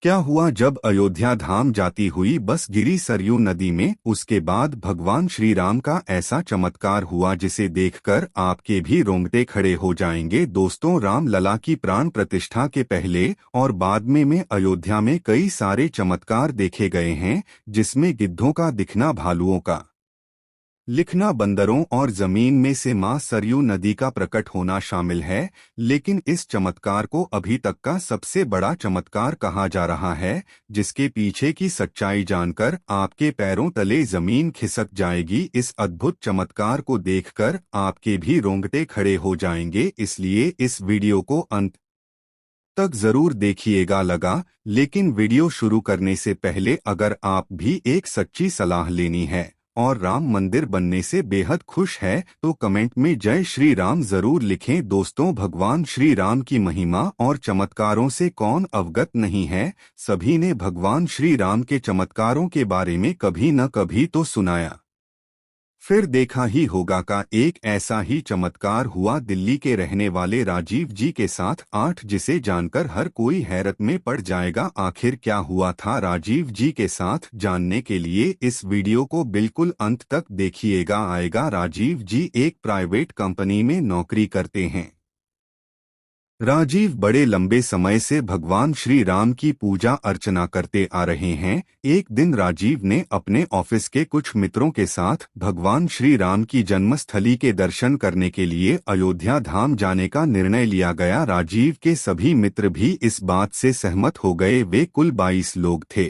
क्या हुआ जब अयोध्या धाम जाती हुई बस गिरी सरयू नदी में। उसके बाद भगवान श्री राम का ऐसा चमत्कार हुआ जिसे देखकर आपके भी रोंगटे खड़े हो जाएंगे। दोस्तों, राम लला की प्राण प्रतिष्ठा के पहले और बाद में अयोध्या में कई सारे चमत्कार देखे गए हैं, जिसमें गिद्धों का दिखना, भालुओं का लिखना, बंदरों और जमीन में से मां सरयू नदी का प्रकट होना शामिल है। लेकिन इस चमत्कार को अभी तक का सबसे बड़ा चमत्कार कहा जा रहा है, जिसके पीछे की सच्चाई जानकर आपके पैरों तले जमीन खिसक जाएगी। इस अद्भुत चमत्कार को देखकर आपके भी रोंगटे खड़े हो जाएंगे, इसलिए इस वीडियो को अंत तक जरूर देखिएगा। लेकिन वीडियो शुरू करने से पहले अगर आप भी एक सच्ची सलाह लेनी है और राम मंदिर बनने से बेहद खुश है तो कमेंट में जय श्री राम जरूर लिखें। दोस्तों, भगवान श्री राम की महिमा और चमत्कारों से कौन अवगत नहीं है। सभी ने भगवान श्री राम के चमत्कारों के बारे में कभी न कभी तो सुनाया, फिर देखा ही होगा। का एक ऐसा ही चमत्कार हुआ दिल्ली के रहने वाले राजीव जी के साथ 8, जिसे जानकर हर कोई हैरत में पड़ जाएगा। आखिर क्या हुआ था राजीव जी के साथ, जानने के लिए इस वीडियो को बिल्कुल अंत तक देखिएगा। राजीव जी एक प्राइवेट कंपनी में नौकरी करते हैं। राजीव बड़े लंबे समय से भगवान श्री राम की पूजा अर्चना करते आ रहे हैं। एक दिन राजीव ने अपने ऑफिस के कुछ मित्रों के साथ भगवान श्री राम की जन्मस्थली के दर्शन करने के लिए अयोध्या धाम जाने का निर्णय लिया गया। राजीव के सभी मित्र भी इस बात से सहमत हो गए। वे कुल 22 लोग थे।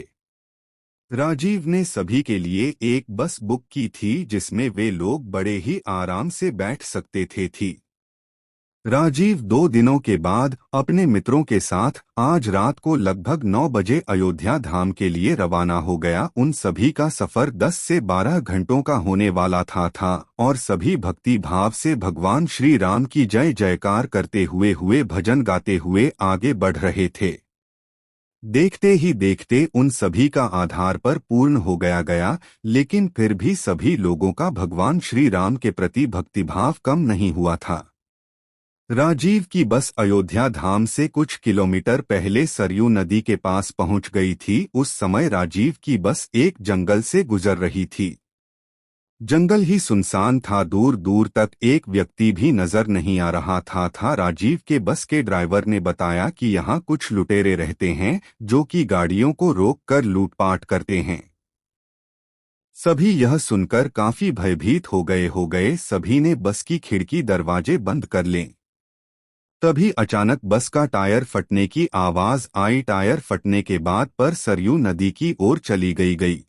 राजीव ने सभी के लिए एक बस बुक की थी, जिसमें वे लोग बड़े ही आराम से बैठ सकते थे। राजीव 2 दिनों के बाद अपने मित्रों के साथ आज रात को लगभग 9 बजे अयोध्या धाम के लिए रवाना हो गया। उन सभी का सफर 10 से 12 घंटों का होने वाला था और सभी भक्ति भाव से भगवान श्री राम की जय जयकार करते हुए भजन गाते हुए आगे बढ़ रहे थे। देखते ही देखते उन सभी का आधार पर पूर्ण हो गया, लेकिन फिर भी सभी लोगों का भगवान श्री राम के प्रति भक्तिभाव कम नहीं हुआ था। राजीव की बस अयोध्या धाम से कुछ किलोमीटर पहले सरयू नदी के पास पहुंच गई थी। उस समय राजीव की बस एक जंगल से गुजर रही थी। जंगल ही सुनसान था, दूर दूर तक एक व्यक्ति भी नजर नहीं आ रहा था। राजीव के बस के ड्राइवर ने बताया कि यहाँ कुछ लुटेरे रहते हैं जो कि गाड़ियों को रोक कर लूटपाट करते हैं। सभी यह सुनकर काफी भयभीत हो गए। सभी ने बस की खिड़की दरवाजे बंद कर लें। तभी अचानक बस का टायर फटने की आवाज आई। टायर फटने के बाद पर सरयू नदी की ओर चली गई।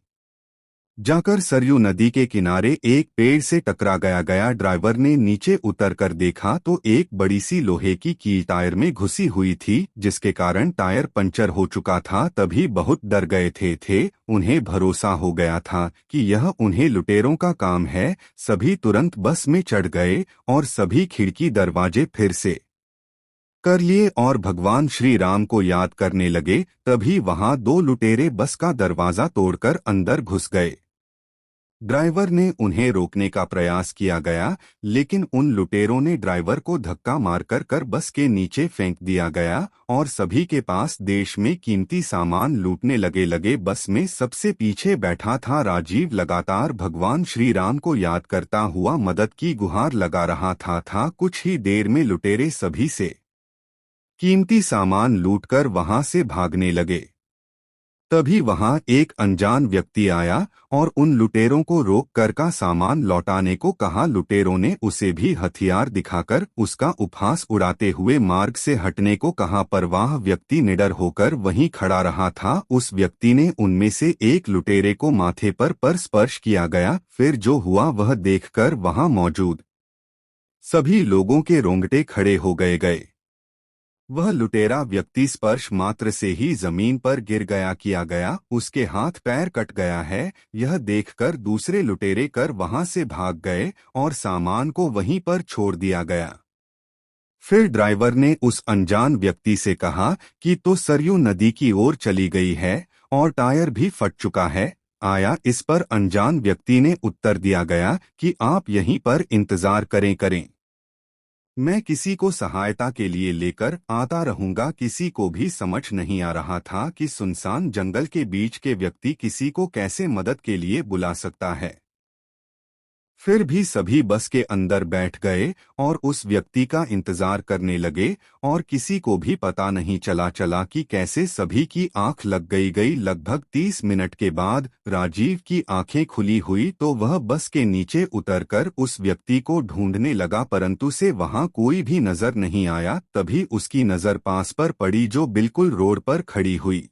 जाकर सरयू नदी के किनारे एक पेड़ से टकरा गया। ड्राइवर ने नीचे उतरकर देखा तो एक बड़ी सी लोहे की कील टायर में घुसी हुई थी, जिसके कारण टायर पंचर हो चुका था। तभी बहुत डर गए थे। उन्हें भरोसा हो गया था कि यह उन्हें लुटेरों का काम है। सभी तुरंत बस में चढ़ गए और सभी खिड़की दरवाजे फिर से कर लिए और भगवान श्री राम को याद करने लगे। तभी वहां 2 लुटेरे बस का दरवाजा तोड़कर अंदर घुस गए। ड्राइवर ने उन्हें रोकने का प्रयास किया गया, लेकिन उन लुटेरों ने ड्राइवर को धक्का मारकर बस के नीचे फेंक दिया गया और सभी के पास देश में कीमती सामान लूटने लगे। बस में सबसे पीछे बैठा था राजीव लगातार भगवान श्री राम को याद करता हुआ मदद की गुहार लगा रहा था। कुछ ही देर में लुटेरे सभी से कीमती सामान लूटकर वहां से भागने लगे। तभी वहां एक अनजान व्यक्ति आया और उन लुटेरों को रोककर का सामान लौटाने को कहा। लुटेरों ने उसे भी हथियार दिखाकर उसका उपहास उड़ाते हुए मार्ग से हटने को कहा, पर वह व्यक्ति निडर होकर वहीं खड़ा रहा था। उस व्यक्ति ने उनमें से एक लुटेरे को माथे पर स्पर्श किया गया। फिर जो हुआ वह देखकर वहां मौजूद सभी लोगों के रोंगटे खड़े हो गए। वह लुटेरा व्यक्ति स्पर्श मात्र से ही जमीन पर गिर गया। उसके हाथ पैर कट गया है। यह देखकर दूसरे लुटेरे कर वहां से भाग गए और सामान को वहीं पर छोड़ दिया गया। फिर ड्राइवर ने उस अनजान व्यक्ति से कहा कि तो सरयू नदी की ओर चली गई है और टायर भी फट चुका है। इस पर अनजान व्यक्ति ने उत्तर दिया गया कि आप यहीं पर इंतजार करें। मैं किसी को सहायता के लिए लेकर आता रहूंगा। किसी को भी समझ नहीं आ रहा था कि सुनसान जंगल के बीच के व्यक्ति किसी को कैसे मदद के लिए बुला सकता है। फिर भी सभी बस के अंदर बैठ गए और उस व्यक्ति का इंतजार करने लगे और किसी को भी पता नहीं चला कि कैसे सभी की आंख लग गई। लगभग 30 मिनट के बाद राजीव की आंखें खुली हुई तो वह बस के नीचे उतरकर उस व्यक्ति को ढूंढने लगा, परंतु से वहां कोई भी नजर नहीं आया। तभी उसकी नजर पास पर पड़ी जो बिल्कुल रोड पर खड़ी हुई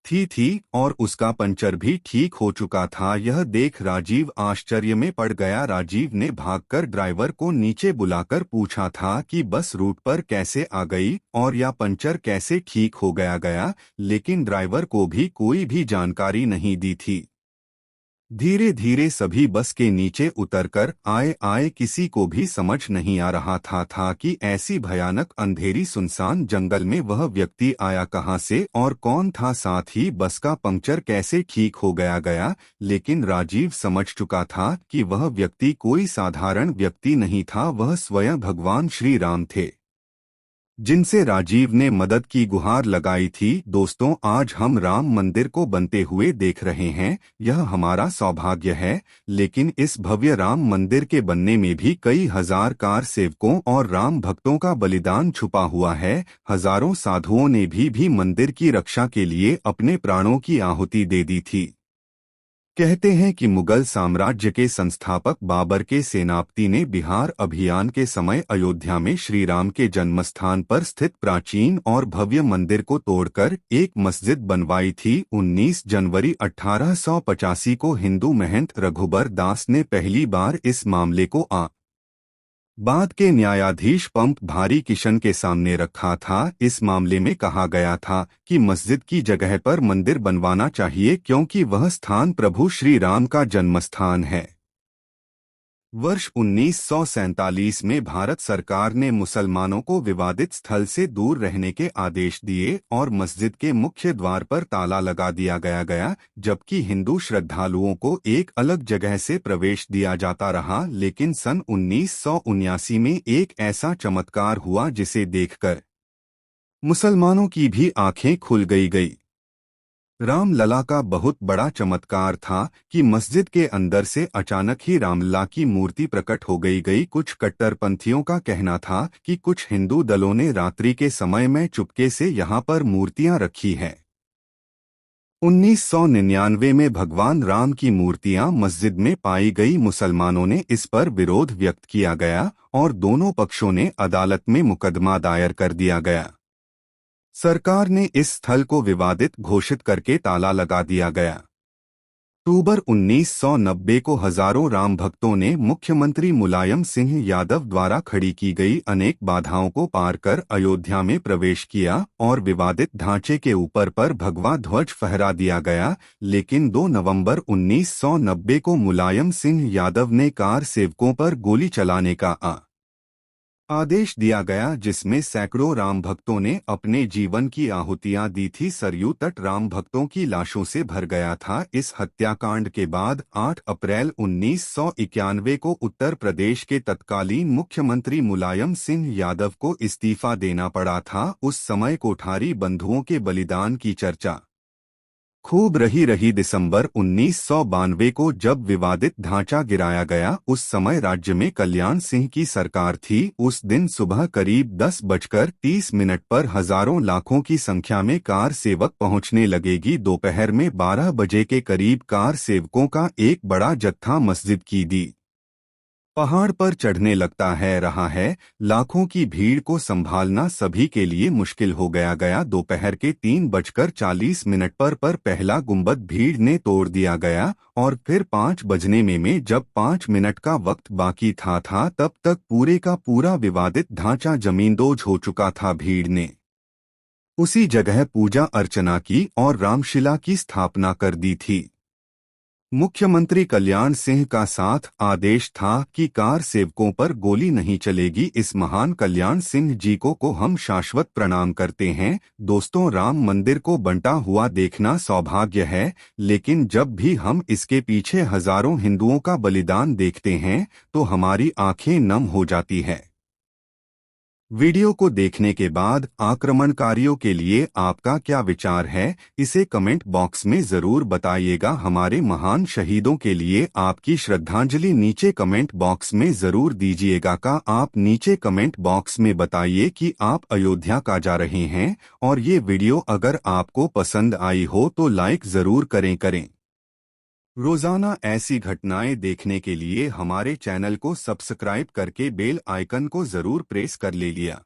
थी और उसका पंचर भी ठीक हो चुका था। यह देख राजीव आश्चर्य में पड़ गया। राजीव ने भागकर ड्राइवर को नीचे बुलाकर पूछा था कि बस रूट पर कैसे आ गई और या पंचर कैसे ठीक हो गया, लेकिन ड्राइवर को भी कोई भी जानकारी नहीं दी थी। धीरे धीरे सभी बस के नीचे उतरकर आए किसी को भी समझ नहीं आ रहा था कि ऐसी भयानक अंधेरी सुनसान जंगल में वह व्यक्ति आया कहां से और कौन था, साथ ही बस का पंक्चर कैसे ठीक हो गया। लेकिन राजीव समझ चुका था कि वह व्यक्ति कोई साधारण व्यक्ति नहीं था, वह स्वयं भगवान श्री राम थे जिनसे राजीव ने मदद की गुहार लगाई थी। दोस्तों, आज हम राम मंदिर को बनते हुए देख रहे हैं, यह हमारा सौभाग्य है। लेकिन इस भव्य राम मंदिर के बनने में भी कई हजार कार सेवकों और राम भक्तों का बलिदान छुपा हुआ है। हजारों साधुओं ने भी मंदिर की रक्षा के लिए अपने प्राणों की आहुति दे दी थी। कहते हैं कि मुगल साम्राज्य के संस्थापक बाबर के सेनापति ने बिहार अभियान के समय अयोध्या में श्री राम के जन्मस्थान पर स्थित प्राचीन और भव्य मंदिर को तोड़कर एक मस्जिद बनवाई थी। 19 जनवरी 1885 को हिंदू महंत रघुबर दास ने पहली बार इस मामले को बाद के न्यायाधीश पंप भारी किशन के सामने रखा था। इस मामले में कहा गया था कि मस्जिद की जगह पर मंदिर बनवाना चाहिए क्योंकि वह स्थान प्रभु श्री राम का जन्मस्थान है। वर्ष 1947 में भारत सरकार ने मुसलमानों को विवादित स्थल से दूर रहने के आदेश दिए और मस्जिद के मुख्य द्वार पर ताला लगा दिया गया, जबकि हिंदू श्रद्धालुओं को एक अलग जगह से प्रवेश दिया जाता रहा। लेकिन सन 1979 में एक ऐसा चमत्कार हुआ जिसे देखकर मुसलमानों की भी आंखें खुल गई। रामलला का बहुत बड़ा चमत्कार था कि मस्जिद के अंदर से अचानक ही रामलला की मूर्ति प्रकट हो गई। कुछ कट्टरपंथियों का कहना था कि कुछ हिंदू दलों ने रात्रि के समय में चुपके से यहाँ पर मूर्तियां रखी हैं। 1999 में भगवान राम की मूर्तियां मस्जिद में पाई गई। मुसलमानों ने इस पर विरोध व्यक्त किया गया और दोनों पक्षों ने अदालत में मुकदमा दायर कर दिया गया। सरकार ने इस स्थल को विवादित घोषित करके ताला लगा दिया गया। अक्टूबर 1990 को हजारों राम भक्तों ने मुख्यमंत्री मुलायम सिंह यादव द्वारा खड़ी की गई अनेक बाधाओं को पार कर अयोध्या में प्रवेश किया और विवादित ढांचे के ऊपर पर भगवा ध्वज फहरा दिया गया। लेकिन 2 नवंबर 1990 को मुलायम सिंह यादव ने कार सेवकों पर गोली चलाने का आदेश दिया गया, जिसमें सैकड़ों राम भक्तों ने अपने जीवन की आहुतियां दी थी। सरयू तट राम भक्तों की लाशों से भर गया था। इस हत्याकांड के बाद 8 अप्रैल 1991 को उत्तर प्रदेश के तत्कालीन मुख्यमंत्री मुलायम सिंह यादव को इस्तीफा देना पड़ा था। उस समय कोठारी बंधुओं के बलिदान की चर्चा खूब रही। दिसंबर 1992 को जब विवादित ढांचा गिराया गया, उस समय राज्य में कल्याण सिंह की सरकार थी। उस दिन सुबह करीब 10:30 पर हजारों लाखों की संख्या में कार सेवक पहुंचने लगेगी। दोपहर में 12 बजे के करीब कार सेवकों का एक बड़ा जत्था मस्जिद की दी पहाड़ पर चढ़ने लगता है। लाखों की भीड़ को संभालना सभी के लिए मुश्किल हो गया। दोपहर के 3:40 पर पहला गुंबद भीड़ ने तोड़ दिया गया और फिर 5 बजने में जब 5 मिनट का वक्त बाकी था तब तक पूरे का पूरा विवादित ढांचा जमींदोज हो चुका था। भीड़ ने उसी जगह पूजा अर्चना की और रामशिला की स्थापना कर दी थी। मुख्यमंत्री कल्याण सिंह का साथ आदेश था कि कार सेवकों पर गोली नहीं चलेगी। इस महान कल्याण सिंह जी को हम शाश्वत प्रणाम करते हैं। दोस्तों, राम मंदिर को बनता हुआ देखना सौभाग्य है, लेकिन जब भी हम इसके पीछे हजारों हिंदुओं का बलिदान देखते हैं तो हमारी आंखें नम हो जाती है। वीडियो को देखने के बाद आक्रमणकारियों के लिए आपका क्या विचार है, इसे कमेंट बॉक्स में जरूर बताइएगा। हमारे महान शहीदों के लिए आपकी श्रद्धांजलि नीचे कमेंट बॉक्स में जरूर दीजिएगा। का आप नीचे कमेंट बॉक्स में बताइए कि आप अयोध्या का जा रहे हैं, और ये वीडियो अगर आपको पसंद आई हो तो लाइक जरूर करें। रोजाना ऐसी घटनाएं देखने के लिए हमारे चैनल को सब्सक्राइब करके बेल आइकन को जरूर प्रेस कर ले लिया।